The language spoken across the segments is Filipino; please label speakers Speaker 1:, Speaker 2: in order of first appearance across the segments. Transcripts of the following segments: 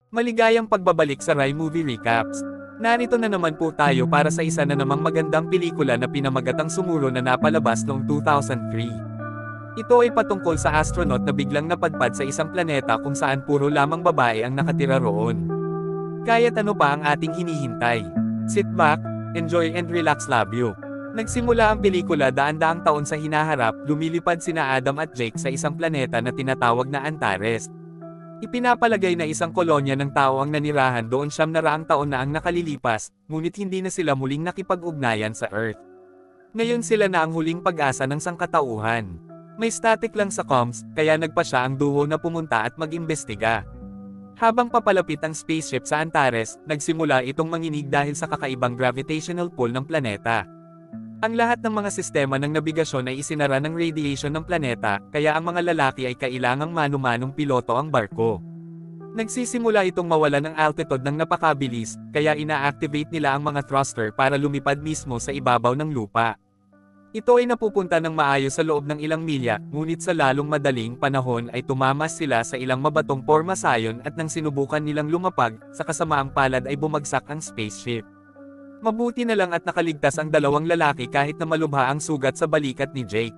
Speaker 1: Maligayang pagbabalik sa Rai Movie Recaps. Narito na naman po tayo para sa isa na namang magandang pelikula na pinamagatang sumuro na napalabas noong 2003. Ito ay patungkol sa astronaut na biglang napadpad sa isang planeta kung saan puro lamang babae ang nakatira roon. Kaya't ano pa ang ating hinihintay? Sit back, enjoy and relax, love you. Nagsimula ang pelikula daan-daang taon sa hinaharap, lumilipad sina Adam at Jake sa isang planeta na tinatawag na Antares. Ipinapalagay na isang kolonya ng tao ang nanirahan doon 900 taon na ang nakalilipas, ngunit hindi na sila muling nakipag-ugnayan sa Earth. Ngayon sila na ang huling pag-asa ng sangkatauhan. May static lang sa comms, kaya nagpa siya ang duo na pumunta at mag-imbestiga. Habang papalapit ang spaceship sa Antares, nagsimula itong manginig dahil sa kakaibang gravitational pull ng planeta. Ang lahat ng mga sistema ng nabigasyon ay isinara ng radiation ng planeta, kaya ang mga lalaki ay kailangang mano-manong piloto ang barko. Nagsisimula itong mawala ng altitude ng napakabilis, kaya ina-activate nila ang mga thruster para lumipad mismo sa ibabaw ng lupa. Ito ay napupunta ng maayos sa loob ng ilang milya, ngunit sa lalong madaling panahon ay tumamas sila sa ilang mabatong pormasayon at nang sinubukan nilang lumapag, sa kasamaang palad ay bumagsak ang spaceship. Mabuti na lang at nakaligtas ang dalawang lalaki kahit na malubha ang sugat sa balikat ni Jake.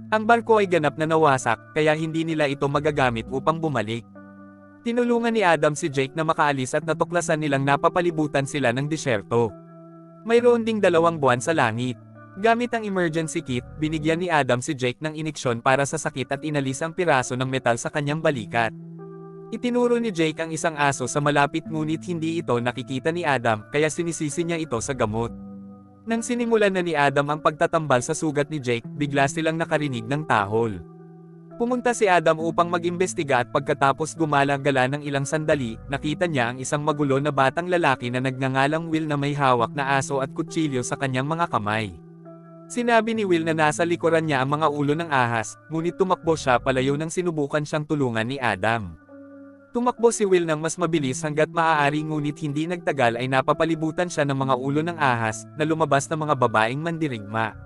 Speaker 1: Ang barko ay ganap na nawasak, kaya hindi nila ito magagamit upang bumalik. Tinulungan ni Adam si Jake na makaalis at natuklasan nilang napapalibutan sila ng disyerto. Mayroon ding 2 buwan sa langit. Gamit ang emergency kit, binigyan ni Adam si Jake ng iniksyon para sa sakit at inalis ang piraso ng metal sa kanyang balikat. Itinuro ni Jake ang isang aso sa malapit ngunit hindi ito nakikita ni Adam, kaya sinisisi niya ito sa gamot. Nang sinimulan na ni Adam ang pagtatambal sa sugat ni Jake, bigla silang nakarinig ng tahol. Pumunta si Adam upang mag-imbestiga at pagkatapos gumala-gala ng ilang sandali, nakita niya ang isang magulo na batang lalaki na nagngangalang Will na may hawak na aso at kutsilyo sa kanyang mga kamay. Sinabi ni Will na nasa likuran niya ang mga ulo ng ahas, ngunit tumakbo siya palayo nang sinubukan siyang tulungan ni Adam. Tumakbo si Will ng mas mabilis hanggat maaari ngunit hindi nagtagal ay napapalibutan siya ng mga ulo ng ahas, na lumabas na mga babaeng mandirigma.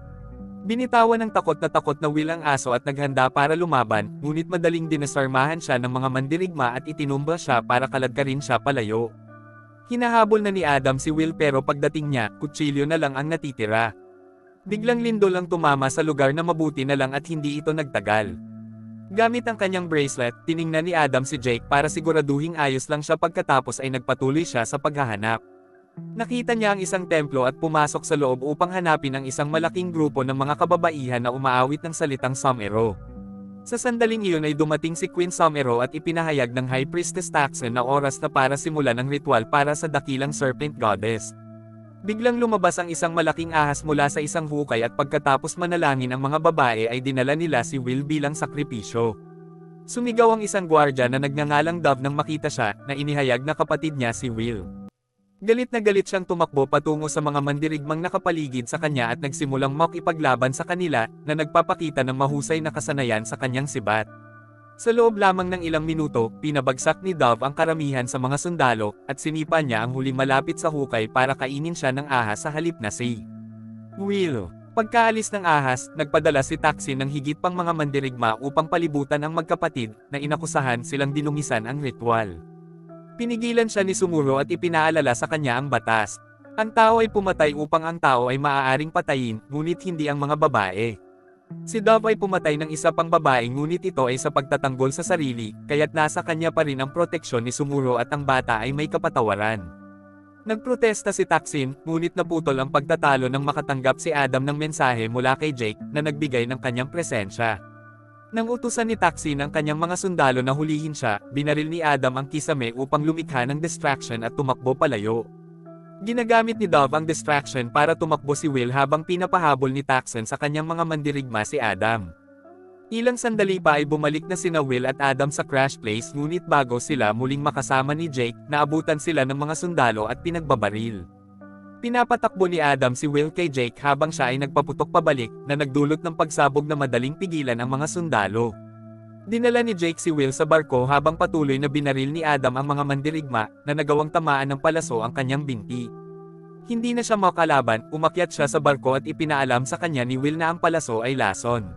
Speaker 1: Binitawan ng takot na Will ang aso at naghanda para lumaban, ngunit madaling dinasarmahan siya ng mga mandirigma at itinumba siya para kaladkarin siya palayo. Hinahabol na ni Adam si Will pero pagdating niya, kutsilyo na lang ang natitira. Biglang lindol ang tumama sa lugar na mabuti na lang at hindi ito nagtagal. Gamit ang kanyang bracelet, tiningnan ni Adam si Jake para siguraduhing ayos lang siya pagkatapos ay nagpatuloy siya sa paghahanap. Nakita niya ang isang templo at pumasok sa loob upang hanapin ang isang malaking grupo ng mga kababaihan na umaawit ng salitang Somero. Sa sandaling iyon ay dumating si Queen Somero at ipinahayag ng High Priestess Taxon na oras na para simulan ang ritual para sa dakilang Serpent Goddess. Biglang lumabas ang isang malaking ahas mula sa isang hukay at pagkatapos manalangin ang mga babae ay dinala nila si Will bilang sakripisyo. Sumigaw ang isang gwardya na nagngangalang Dove nang makita siya, na inihayag na kapatid niya si Will. Galit na galit siyang tumakbo patungo sa mga mandirigmang nakapaligid sa kanya at nagsimulang makipaglaban sa kanila, na nagpapakita ng mahusay na kasanayan sa kanyang sibat. Sa loob lamang ng ilang minuto, pinabagsak ni Dove ang karamihan sa mga sundalo, at sinipa niya ang huli malapit sa hukay para kainin siya ng ahas sa halip na si Will. Pagkaalis ng ahas, nagpadala si Taksin ng higit pang mga mandirigma upang palibutan ang magkapatid, na inakusahan silang dinungisan ang ritual. Pinigilan siya ni Sumuro at ipinaalala sa kanya ang batas. Ang tao ay pumatay upang ang tao ay maaaring patayin, ngunit hindi ang mga babae. Si Dove ay pumatay ng isa pang babae ngunit ito ay sa pagtatanggol sa sarili, kaya't nasa kanya pa rin ang proteksyon ni Sumuro at ang bata ay may kapatawaran. Nagprotesta si Taksin, ngunit naputol ang pagtatalo nang makatanggap si Adam ng mensahe mula kay Jake, na nagbigay ng kanyang presensya. Nang utusan ni Taksin ang kanyang mga sundalo na hulihin siya, binaril ni Adam ang kisame upang lumikha ng distraction at tumakbo palayo. Ginagamit ni Dove ang distraction para tumakbo si Will habang pinapahabol ni Taksin sa kanyang mga mandirigma si Adam. Ilang sandali pa ay bumalik na sina Will at Adam sa crash place ngunit bago sila muling makasama ni Jake, naabutan sila ng mga sundalo at pinagbabaril. Pinapatakbo ni Adam si Will kay Jake habang siya ay nagpaputok pabalik, na nagdulot ng pagsabog na madaling pigilan ang mga sundalo. Dinala ni Jake si Will sa barko habang patuloy na binaril ni Adam ang mga mandirigma, na nagawang tamaan ng palaso ang kanyang binti. Hindi na siya makalaban, umakyat siya sa barko at ipinaalam sa kanya ni Will na ang palaso ay lason.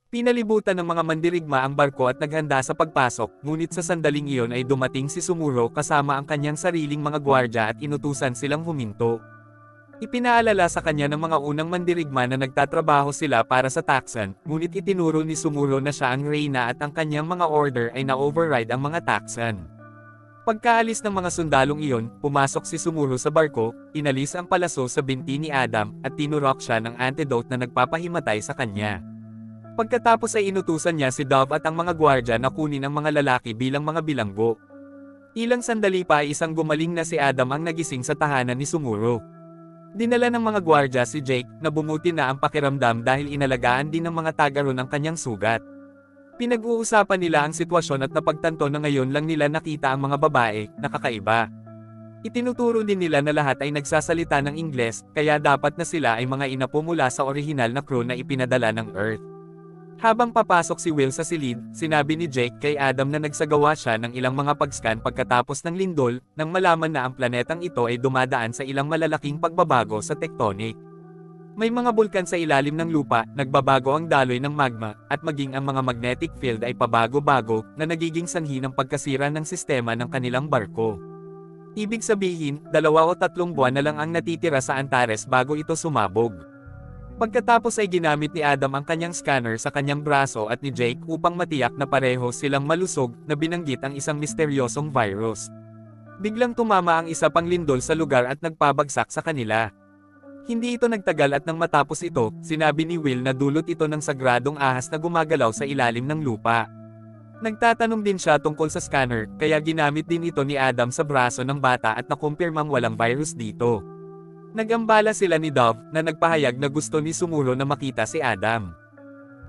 Speaker 1: Pinalibutan ng mga mandirigma ang barko at naghanda sa pagpasok, ngunit sa sandaling iyon ay dumating si Sumuro kasama ang kanyang sariling mga gwardya at inutusan silang huminto. Ipinaalala sa kanya ng mga unang mandirigma na nagtatrabaho sila para sa Taxan, ngunit itinuro ni Sumuro na siya ang reyna at ang kanyang mga order ay na-override ang mga Taxan. Pagkaalis ng mga sundalong iyon, pumasok si Sumuro sa barko, inalis ang palaso sa binti ni Adam, at tinurok siya ng antidote na nagpapahimatay sa kanya. Pagkatapos ay inutusan niya si Dove at ang mga gwardya na kunin ang mga lalaki bilang mga bilanggo. Ilang sandali pa ay isang gumaling na si Adam ang nagising sa tahanan ni Sumuro. Dinala ng mga gwardya si Jake, na bumuti na ang pakiramdam dahil inalagaan din ng mga tagaron ang kanyang sugat. Pinag-uusapan nila ang sitwasyon at napagtanto na ngayon lang nila nakita ang mga babae, na kakaiba. Itinuturo din nila na lahat ay nagsasalita ng Ingles, kaya dapat na sila ay mga inapo mula sa orihinal na crew na ipinadala ng Earth. Habang papasok si Will sa silid, sinabi ni Jake kay Adam na nagsagawa siya ng ilang mga pag-scan pagkatapos ng lindol, nang malaman na ang planetang ito ay dumadaan sa ilang malalaking pagbabago sa tectonic. May mga bulkan sa ilalim ng lupa, nagbabago ang daloy ng magma, at maging ang mga magnetic field ay pabago-bago, na nagiging sanhi ng pagkasira ng sistema ng kanilang barko. Ibig sabihin, 2 o 3 buwan na lang ang natitira sa Antares bago ito sumabog. Pagkatapos ay ginamit ni Adam ang kanyang scanner sa kanyang braso at ni Jake upang matiyak na pareho silang malusog, na binanggit ang isang misteryosong virus. Biglang tumama ang isa pang lindol sa lugar at nagpabagsak sa kanila. Hindi ito nagtagal at nang matapos ito, sinabi ni Will na dulot ito ng sagradong ahas na gumagalaw sa ilalim ng lupa. Nagtatanong din siya tungkol sa scanner, kaya ginamit din ito ni Adam sa braso ng bata at nakumpirmang walang virus dito. Nagambala sila ni Dove, na nagpahayag na gusto ni Sumuro na makita si Adam.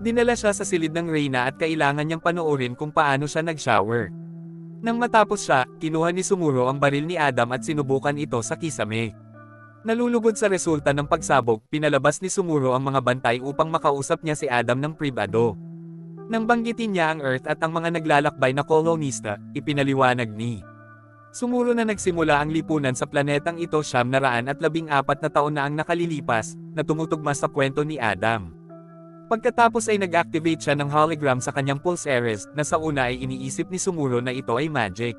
Speaker 1: Dinala siya sa silid ng reyna at kailangan niyang panoorin kung paano siya nag-shower. Nang matapos siya, kinuha ni Sumuro ang baril ni Adam at sinubukan ito sa kisame. Nalulugod sa resulta ng pagsabog, pinalabas ni Sumuro ang mga bantay upang makausap niya si Adam ng pribado. Nang banggitin niya ang Earth at ang mga naglalakbay na kolonista, ipinaliwanag ni Sumuro na nagsimula ang lipunan sa planetang ito 914 na taon na ang nakalilipas, na tumutugma sa kwento ni Adam. Pagkatapos ay nag-activate siya ng hologram sa kanyang pulsaries, na sa una ay iniisip ni Sumuro na ito ay magic.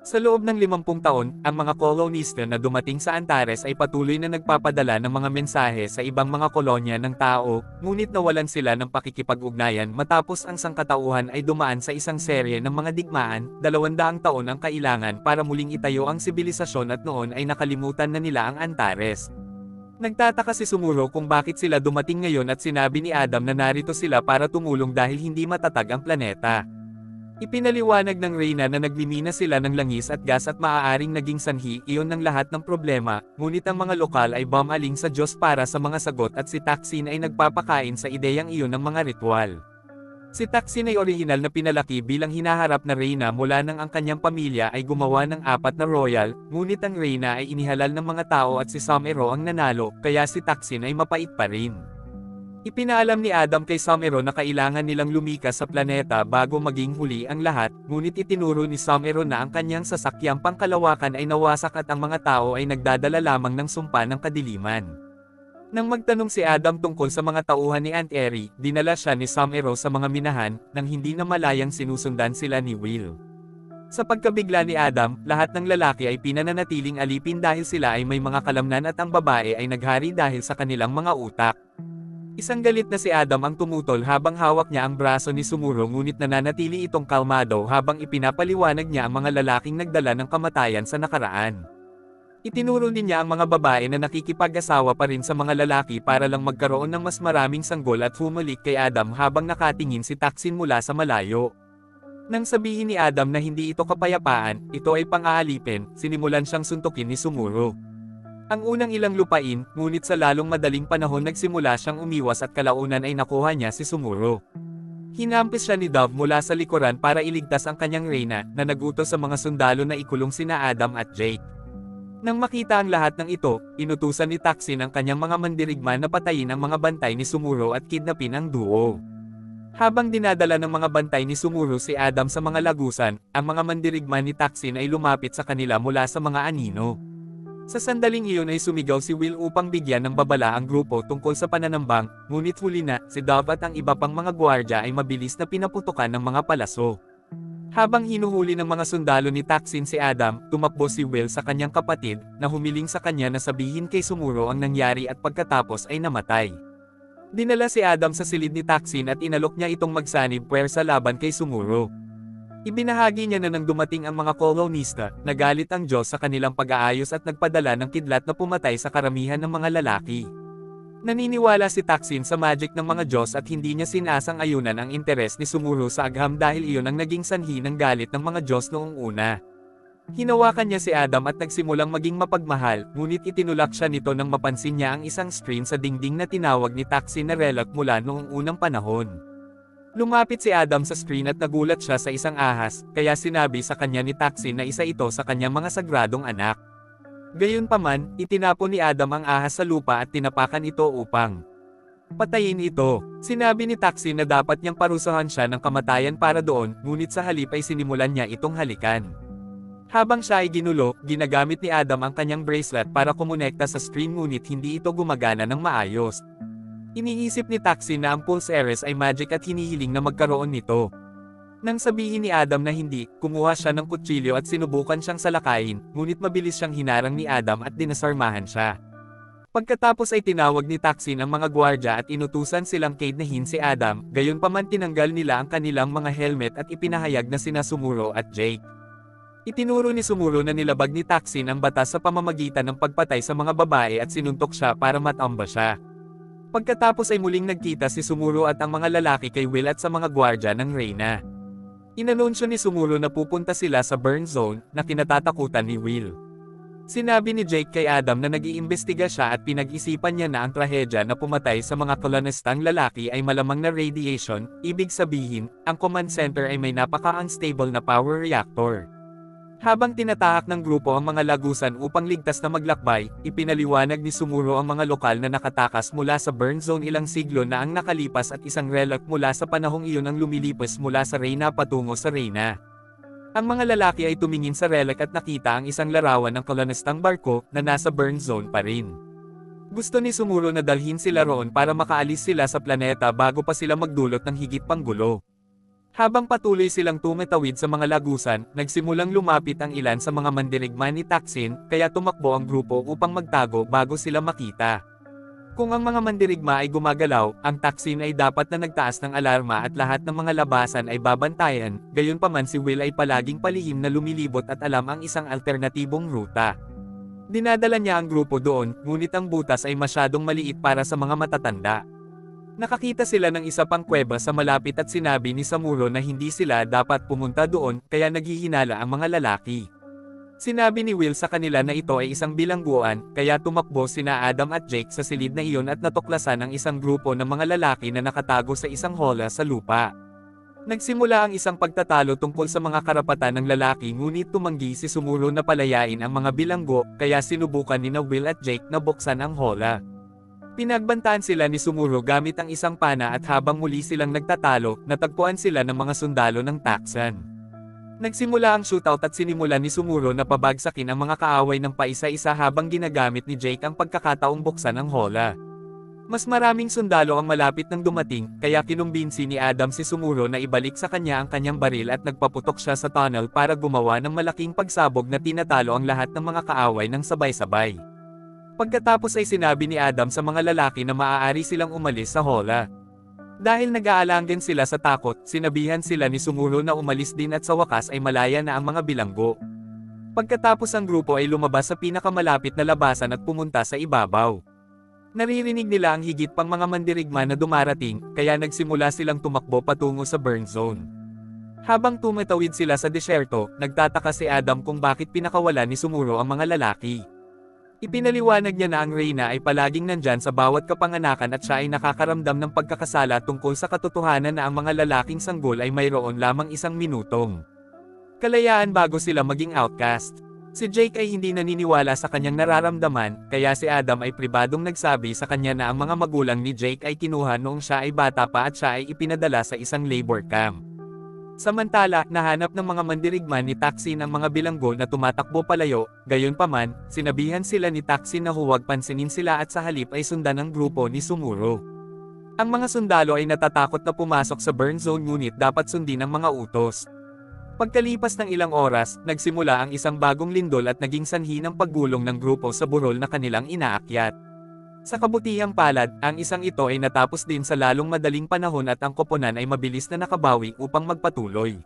Speaker 1: Sa loob ng 50 taon, ang mga kolonista na dumating sa Antares ay patuloy na nagpapadala ng mga mensahe sa ibang mga kolonya ng tao, ngunit nawalan sila ng pakikipag-ugnayan matapos ang sangkatauhan ay dumaan sa isang serye ng mga digmaan. 200 taon ang kailangan para muling itayo ang sibilisasyon at noon ay nakalimutan na nila ang Antares. Nagtataka si Sumuro kung bakit sila dumating ngayon at sinabi ni Adam na narito sila para tumulong dahil hindi matatag ang planeta. Ipinaliwanag ng reyna na naglimina sila ng langis at gas at maaaring naging sanhi iyon ng lahat ng problema, ngunit ang mga lokal ay bumaling sa Diyos para sa mga sagot at si Taksin ay nagpapakain sa ideyang iyon ng mga ritual. Si Taksin ay orihinal na pinalaki bilang hinaharap na reyna mula nang ang kanyang pamilya ay gumawa ng 4 na royal, ngunit ang reyna ay inihalal ng mga tao at si Sumero ang nanalo, kaya si Taksin ay mapait pa rin. Ipinaalam ni Adam kay Sumero na kailangan nilang lumikas sa planeta bago maging huli ang lahat, ngunit itinuro ni Sumero na ang kanyang sasakyang pangkalawakan ay nawasak at ang mga tao ay nagdadala lamang ng sumpa ng kadiliman. Nang magtanong si Adam tungkol sa mga tauhan ni Aunt Eri, dinala siya ni Sumero sa mga minahan, nang hindi na malayang sinusundan sila ni Will. Sa pagkabigla ni Adam, lahat ng lalaki ay pinananatiling alipin dahil sila ay may mga kalamnan at ang babae ay naghari dahil sa kanilang mga utak. Isang galit na si Adam ang tumutol habang hawak niya ang braso ni Sumuro ngunit nananatili itong kalmado habang ipinapaliwanag niya ang mga lalaking nagdala ng kamatayan sa nakaraan. Itinuro din niya ang mga babae na nakikipag-asawa pa rin sa mga lalaki para lang magkaroon ng mas maraming sanggol at humalik kay Adam habang nakatingin si Taksin mula sa malayo. Nang sabihin ni Adam na hindi ito kapayapaan, ito ay pang-aalipin, sinimulan siyang suntukin ni Sumuro. Ang unang ilang lupain, ngunit sa lalong madaling panahon nagsimula siyang umiwas at kalaunan ay nakuha niya si Sumuro. Hinampis siya ni Dove mula sa likuran para iligtas ang kanyang reyna, na nagutos sa mga sundalo na ikulong sina Adam at Jake. Nang makita ang lahat ng ito, inutusan ni Taksin ang kanyang mga mandirigma na patayin ang mga bantay ni Sumuro at kidnapin ang duo. Habang dinadala ng mga bantay ni Sumuro si Adam sa mga lagusan, ang mga mandirigma ni Taksin ay lumapit sa kanila mula sa mga anino. Sa sandaling iyon ay sumigaw si Will upang bigyan ng babala ang grupo tungkol sa pananambang, ngunit huli na, si Dove at ang iba pang mga gwardya ay mabilis na pinaputukan ng mga palaso. Habang hinuhuli ng mga sundalo ni Taksin si Adam, tumakbo si Will sa kanyang kapatid, na humiling sa kanya na sabihin kay Sumuro ang nangyari at pagkatapos ay namatay. Dinala si Adam sa silid ni Taksin at inalok niya itong magsanib puwersa laban kay Sumuro. Ibinahagi niya na nang dumating ang mga kolonista, nagalit ang Diyos sa kanilang pag-aayos at nagpadala ng kidlat na pumatay sa karamihan ng mga lalaki. Naniniwala si Taksin sa magic ng mga Diyos at hindi niya sinasang-ayunan ang interes ni Sumuro sa agham dahil iyon ang naging sanhi ng galit ng mga Diyos noong una. Hinawakan niya si Adam at nagsimulang maging mapagmahal, ngunit itinulak siya nito nang mapansin niya ang isang screen sa dingding na tinawag ni Taksin na relic mula noong unang panahon. Lumapit si Adam sa screen at nagulat siya sa isang ahas, kaya sinabi sa kanya ni Taksin na isa ito sa kanyang mga sagradong anak. Gayunpaman, itinapon ni Adam ang ahas sa lupa at tinapakan ito upang patayin ito. Sinabi ni Taksin na dapat niyang parusahan siya ng kamatayan para doon, ngunit sa halip ay sinimulan niya itong halikan. Habang siya ay ginulo, ginagamit ni Adam ang kanyang bracelet para kumonekta sa screen ngunit hindi ito gumagana ng maayos. Iniisip ni Taksin na ang Pulse Heiress ay magic at hinihiling na magkaroon nito. Nang sabihin ni Adam na hindi, kumuha siya ng kutsilyo at sinubukan siyang salakayin, ngunit mabilis siyang hinarang ni Adam at dinasarmahan siya. Pagkatapos ay tinawag ni Taksin ang mga gwardya at inutusan silang kaidnahin si Adam, gayunpaman tinanggal nila ang kanilang mga helmet at ipinahayag na sina Sumuro at Jake. Itinuro ni Sumuro na nilabag ni Taksin ang batas sa pamamagitan ng pagpatay sa mga babae at sinuntok siya para matamba siya. Pagkatapos ay muling nagkita si Sumuro at ang mga lalaki kay Will at sa mga gwardya ng Reyna. Inanunsyo ni Sumuro na pupunta sila sa burn zone, na kinatatakutan ni Will. Sinabi ni Jake kay Adam na nag-iimbestiga siya at pinag-isipan niya na ang trahedya na pumatay sa mga kolonistang lalaki ay malamang na radiation, ibig sabihin, ang command center ay may napaka-unstable na power reactor. Habang tinatahak ng grupo ang mga lagusan upang ligtas na maglakbay, ipinaliwanag ni Sumuro ang mga lokal na nakatakas mula sa burn zone ilang siglo na ang nakalipas at isang relic mula sa panahong iyon ang lumilipas mula sa Reyna patungo sa Reyna. Ang mga lalaki ay tumingin sa relic at nakita ang isang larawan ng kolonistang barko na nasa burn zone pa rin. Gusto ni Sumuro na dalhin sila roon para makaalis sila sa planeta bago pa sila magdulot ng higit pang gulo. Habang patuloy silang tumatawid sa mga lagusan, nagsimulang lumapit ang ilan sa mga mandirigma ni Taksin, kaya tumakbo ang grupo upang magtago bago sila makita. Kung ang mga mandirigma ay gumagalaw, ang Taksin ay dapat na nagtaas ng alarma at lahat ng mga labasan ay babantayan, gayunpaman si Will ay palaging palihim na lumilibot at alam ang isang alternatibong ruta. Dinadala niya ang grupo doon, ngunit ang butas ay masyadong maliit para sa mga matatanda. Nakakita sila ng isa pang kuweba sa malapit at sinabi ni Sumuro na hindi sila dapat pumunta doon, kaya naghihinala ang mga lalaki. Sinabi ni Will sa kanila na ito ay isang bilangguan, kaya tumakbo sina Adam at Jake sa silid na iyon at natuklasan ang isang grupo ng mga lalaki na nakatago sa isang hola sa lupa. Nagsimula ang isang pagtatalo tungkol sa mga karapatan ng lalaki ngunit tumanggi si Sumuro na palayain ang mga bilanggo, kaya sinubukan ni Will at Jake na buksan ang hola. Pinagbantaan sila ni Sumuro gamit ang isang pana at habang muli silang nagtatalo, natagpuan sila ng mga sundalo ng Taksan. Nagsimula ang shootout at sinimulan ni Sumuro na pabagsakin ang mga kaaway ng paisa-isa habang ginagamit ni Jake ang pagkakataong buksan ang hola. Mas maraming sundalo ang malapit nang dumating, kaya kinumbinsi ni Adam si Sumuro na ibalik sa kanya ang kanyang baril at nagpaputok siya sa tunnel para gumawa ng malaking pagsabog na tinatalo ang lahat ng mga kaaway ng sabay-sabay. Pagkatapos ay sinabi ni Adam sa mga lalaki na maaari silang umalis sa hola. Dahil nag-aalangan sila sa takot, sinabihan sila ni Sumuro na umalis din at sa wakas ay malaya na ang mga bilanggo. Pagkatapos ang grupo ay lumabas sa pinakamalapit na labasan at pumunta sa ibabaw. Naririnig nila ang higit pang mga mandirigma na dumarating, kaya nagsimula silang tumakbo patungo sa burn zone. Habang tumatawid sila sa disyerto, nagtataka si Adam kung bakit pinakawala ni Sumuro ang mga lalaki. Ipinaliwanag niya na ang Reyna ay palaging nandyan sa bawat kapanganakan at siya ay nakakaramdam ng pagkakasala tungkol sa katotohanan na ang mga lalaking sanggol ay mayroon lamang isang minutong kalayaan bago sila maging outcast. Si Jake ay hindi naniniwala sa kanyang nararamdaman, kaya si Adam ay pribadong nagsabi sa kanya na ang mga magulang ni Jake ay kinuha noong siya ay bata pa at siya ay ipinadala sa isang labor camp. Samantala, nahanap ng mga mandirigma ni Taksin ang mga bilanggo na tumatakbo palayo, gayunpaman, sinabihan sila ni Taksin na huwag pansinin sila at sa halip ay sundan ang grupo ni Sumuro. Ang mga sundalo ay natatakot na pumasok sa burn zone ngunit dapat sundin ang mga utos. Pagkalipas ng ilang oras, nagsimula ang isang bagong lindol at naging sanhi ng paggulong ng grupo sa burol na kanilang inaakyat. Sa kabutihang palad, ang isang ito ay natapos din sa lalong madaling panahon at ang koponan ay mabilis na nakabawi upang magpatuloy.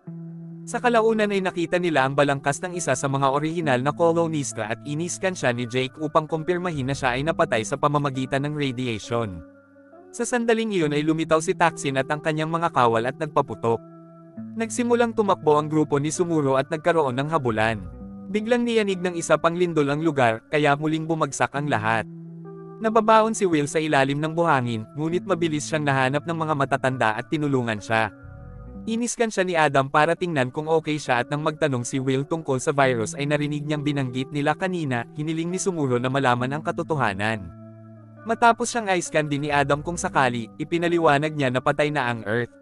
Speaker 1: Sa kalaunan ay nakita nila ang balangkas ng isa sa mga orihinal na kolonista at iniskan siya ni Jake upang kumpirmahin na siya ay napatay sa pamamagitan ng radiation. Sa sandaling iyon ay lumitaw si Taksin at ang kanyang mga kawal at nagpaputok. Nagsimulang tumakbo ang grupo ni Sumuro at nagkaroon ng habulan. Biglang niyanig ng isa pang lindol ang lugar, kaya muling bumagsak ang lahat. Nababaon si Will sa ilalim ng buhangin, ngunit mabilis siyang nahanap ng mga matatanda at tinulungan siya. Iniskan siya ni Adam para tingnan kung okay siya at nang magtanong si Will tungkol sa virus ay narinig niyang binanggit nila kanina, hiniling ni Sumuro na malaman ang katotohanan. Matapos siyang i-scan din ni Adam kung sakali, ipinaliwanag niya na patay na ang Earth.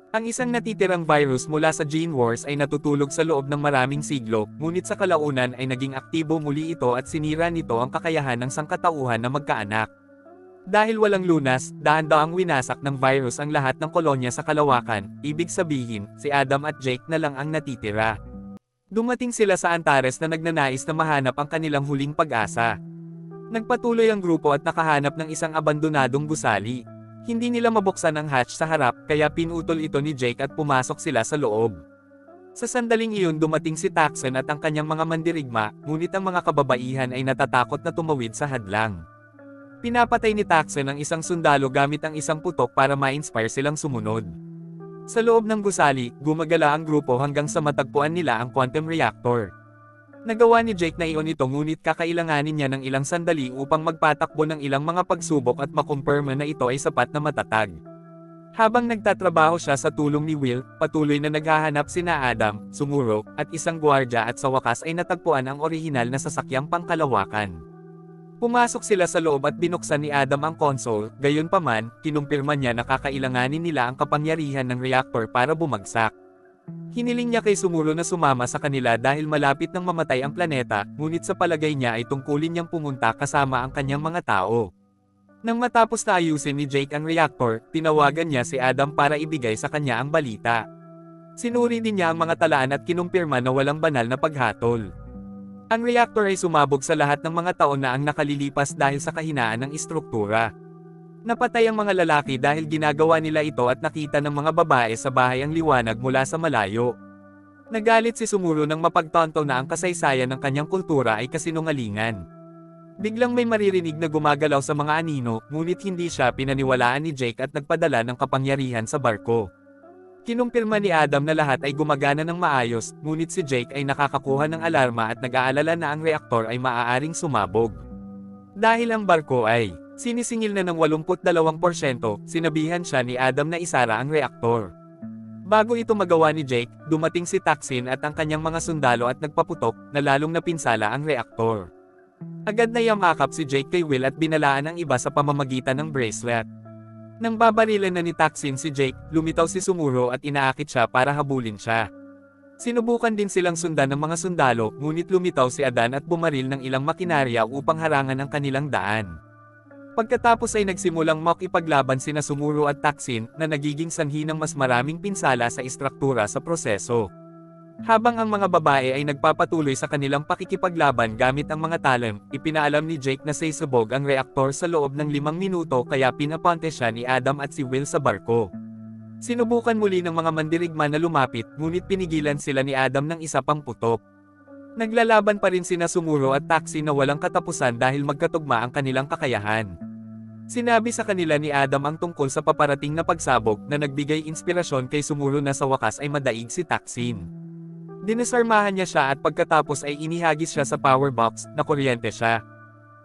Speaker 1: Ang isang natitirang virus mula sa Gene Wars ay natutulog sa loob ng maraming siglo, ngunit sa kalaunan ay naging aktibo muli ito at sinira nito ang kakayahan ng sangkatauhan na magkaanak. Dahil walang lunas, dahan-daang winasak ng virus ang lahat ng kolonya sa kalawakan, ibig sabihin, si Adam at Jake na lang ang natitira. Dumating sila sa Antares na nagnanais na mahanap ang kanilang huling pag-asa. Nagpatuloy ang grupo at nakahanap ng isang abandonadong gusali. Hindi nila mabuksan ang hatch sa harap, kaya pinutol ito ni Jake at pumasok sila sa loob. Sa sandaling iyon dumating si Taksin at ang kanyang mga mandirigma, ngunit ang mga kababaihan ay natatakot na tumawid sa hadlang. Pinapatay ni Taksin ang isang sundalo gamit ang isang putok para ma-inspire silang sumunod. Sa loob ng gusali, gumagala ang grupo hanggang sa matagpuan nila ang quantum reactor. Nagawa ni Jake na iyon ito ngunit kakailanganin niya ng ilang sandali upang magpatakbo ng ilang mga pagsubok at makumpirma na ito ay sapat na matatag. Habang nagtatrabaho siya sa tulong ni Will, patuloy na naghahanap sina Adam, Sumuro, at isang gwardya at sa wakas ay natagpuan ang orihinal na sasakyang pangkalawakan. Pumasok sila sa loob at binuksan ni Adam ang console, gayunpaman, kinumpirma niya na kakailanganin nila ang kapangyarihan ng reactor para bumagsak. Hiniling niya kay Sumuro na sumama sa kanila dahil malapit nang mamatay ang planeta, ngunit sa palagay niya ay tungkulin niyang pumunta kasama ang kanyang mga tao. Nang matapos na ayusin ni Jake ang reactor, tinawagan niya si Adam para ibigay sa kanya ang balita. Sinuri din niya ang mga talaan at kinumpirma na walang banal na paghatol. Ang reactor ay sumabog sa lahat ng mga taon na ang nakalilipas dahil sa kahinaan ng istruktura. Napatay ang mga lalaki dahil ginagawa nila ito at nakita ng mga babae sa bahay ang liwanag mula sa malayo. Nagalit si Sumuro nang mapagtanto na ang kasaysayan ng kanyang kultura ay kasinungalingan. Biglang may maririnig na gumagalaw sa mga anino, ngunit hindi siya pinaniwalaan ni Jake at nagpadala ng kapangyarihan sa barko. Kinumpirma ni Adam na lahat ay gumagana ng maayos, ngunit si Jake ay nakakakuha ng alarma at nag-aalala na ang reaktor ay maaaring sumabog. Dahil ang barko ay sinisingil na ng 82%, sinabihan siya ni Adam na isara ang reaktor. Bago ito magawa ni Jake, dumating si Taksin at ang kanyang mga sundalo at nagpaputok, na lalong napinsala ang reaktor. Agad na yamakap si Jake kay Will at binalaan ang iba sa pamamagitan ng bracelet. Nang babarilan na ni Taksin si Jake, lumitaw si Sumuro at inaakit siya para habulin siya. Sinubukan din silang sundan ng mga sundalo, ngunit lumitaw si Adan at bumaril ng ilang makinarya upang harangan ang kanilang daan. Pagkatapos ay nagsimulang makipaglaban sina Sumuro at Taksin, na nagiging sanhi ng mas maraming pinsala sa istruktura sa proseso. Habang ang mga babae ay nagpapatuloy sa kanilang pakikipaglaban gamit ang mga talem, ipinaalam ni Jake na sasabog ang reaktor sa loob ng 5 minuto kaya pinapunte siya ni Adam at si Will sa barko. Sinubukan muli ng mga mandirigma na lumapit, ngunit pinigilan sila ni Adam ng isa pang putok. Naglalaban pa rin sina Sumuro at Taksin na walang katapusan dahil magkatugma ang kanilang kakayahan. Sinabi sa kanila ni Adam ang tungkol sa paparating na pagsabog na nagbigay inspirasyon kay Sumuro na sa wakas ay madaig si Taksin. Dinasarmahan niya siya at pagkatapos ay inihagis siya sa power box, na kuryente siya.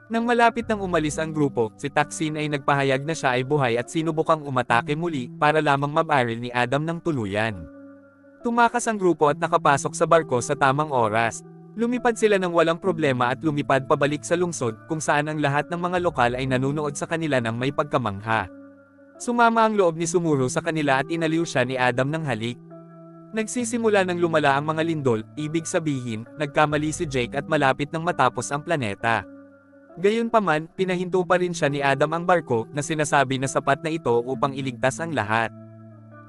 Speaker 1: Nang malapit nang umalis ang grupo, si Taksin ay nagpahayag na siya ay buhay at sinubukang umatake muli para lamang mabaril ni Adam ng tuluyan. Tumakas ang grupo at nakapasok sa barko sa tamang oras. Lumipad sila ng walang problema at lumipad pabalik sa lungsod kung saan ang lahat ng mga lokal ay nanunood sa kanila ng may pagkamangha. Sumama ang loob ni Sumuro sa kanila at inaliw siya ni Adam ng halik. Nagsisimula ng lumala ang mga lindol, ibig sabihin, nagkamali si Jake at malapit nang matapos ang planeta. Gayunpaman, pinahinto pa rin siya ni Adam ang barko na sinasabi na sapat na ito upang iligtas ang lahat.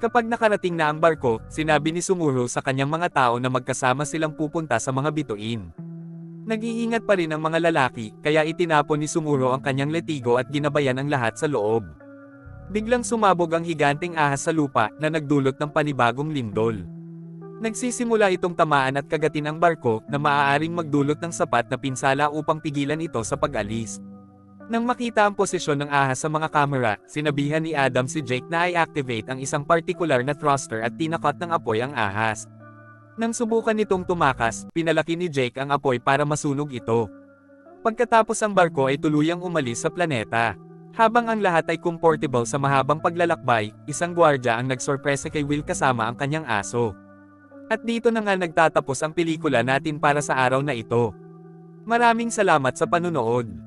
Speaker 1: Kapag nakarating na ang barko, sinabi ni Sumuro sa kanyang mga tao na magkasama silang pupunta sa mga bituin. Nag-iingat pa rin ang mga lalaki, kaya itinapon ni Sumuro ang kanyang letigo at ginabayan ang lahat sa loob. Biglang sumabog ang higanting ahas sa lupa na nagdulot ng panibagong lindol. Nagsisimula itong tamaan at kagatin ang barko na maaaring magdulot ng sapat na pinsala upang pigilan ito sa pag-alis. Nang makita ang posisyon ng ahas sa mga kamera, sinabihan ni Adam si Jake na i-activate ang isang partikular na thruster at tinakat ng apoy ang ahas. Nang subukan nitong tumakas, pinalaki ni Jake ang apoy para masunog ito. Pagkatapos ang barko ay tuluyang umalis sa planeta. Habang ang lahat ay comfortable sa mahabang paglalakbay, isang gwardya ang nagsorpresa kay Will kasama ang kanyang aso. At dito na nga nagtatapos ang pelikula natin para sa araw na ito. Maraming salamat sa panunood.